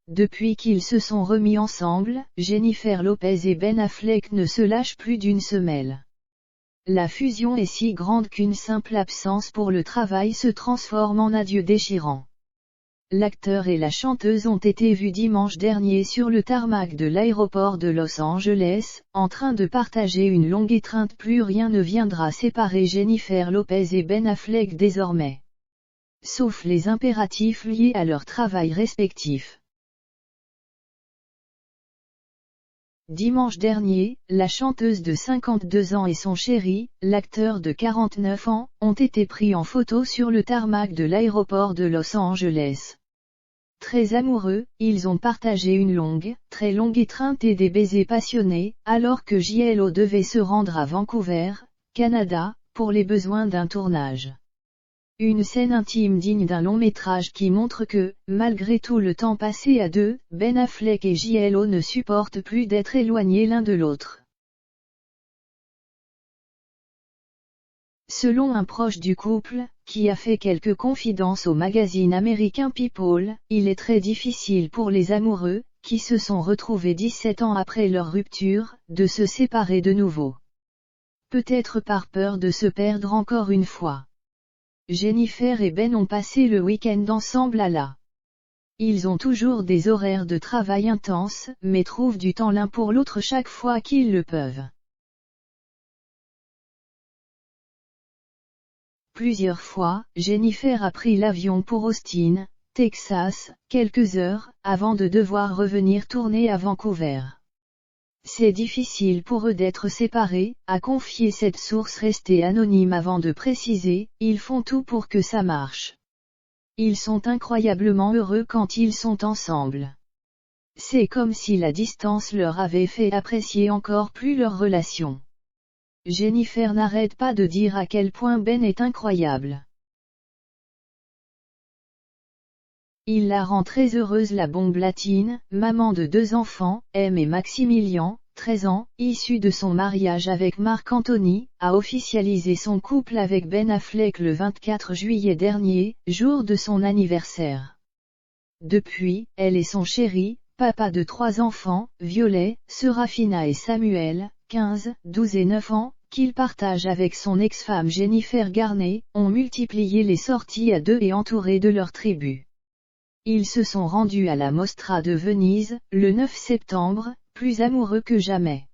Depuis qu'ils se sont remis ensemble, Jennifer Lopez et Ben Affleck ne se lâchent plus d'une semelle. La fusion est si grande qu'une simple absence pour le travail se transforme en adieu déchirant. L'acteur et la chanteuse ont été vus dimanche dernier sur le tarmac de l'aéroport de Los Angeles, en train de partager une longue étreinte. Plus rien ne viendra séparer Jennifer Lopez et Ben Affleck désormais. Sauf les impératifs liés à leur travail respectif. Dimanche dernier, la chanteuse de 52 ans et son chéri, l'acteur de 49 ans, ont été pris en photo sur le tarmac de l'aéroport de Los Angeles. Très amoureux, ils ont partagé une très longue étreinte et des baisers passionnés, alors que J.Lo devait se rendre à Vancouver, Canada, pour les besoins d'un tournage. Une scène intime digne d'un long métrage qui montre que, malgré tout le temps passé à deux, Ben Affleck et J.Lo ne supportent plus d'être éloignés l'un de l'autre. Selon un proche du couple, qui a fait quelques confidences au magazine américain People, il est très difficile pour les amoureux, qui se sont retrouvés 17 ans après leur rupture, de se séparer de nouveau. Peut-être par peur de se perdre encore une fois. Jennifer et Ben ont passé le week-end ensemble à la. Ils ont toujours des horaires de travail intenses, mais trouvent du temps l'un pour l'autre chaque fois qu'ils le peuvent. Plusieurs fois, Jennifer a pris l'avion pour Austin, Texas, quelques heures, avant de devoir revenir tourner à Vancouver. C'est difficile pour eux d'être séparés, a confié cette source restée anonyme avant de préciser, ils font tout pour que ça marche. Ils sont incroyablement heureux quand ils sont ensemble. C'est comme si la distance leur avait fait apprécier encore plus leur relation. Jennifer n'arrête pas de dire à quel point Ben est incroyable. Il la rend très heureuse. La bombe latine, maman de 2 enfants, M et Maximilian, 13 ans, issu de son mariage avec Marc Anthony, a officialisé son couple avec Ben Affleck le 24 juillet dernier, jour de son anniversaire. Depuis, elle et son chéri, papa de 3 enfants, Violet, Serafina et Samuel, 15, 12 et 9 ans, qu'il partage avec son ex-femme Jennifer Garner, ont multiplié les sorties à deux et entourés de leur tribu. Ils se sont rendus à la Mostra de Venise, le 9 septembre, plus amoureux que jamais.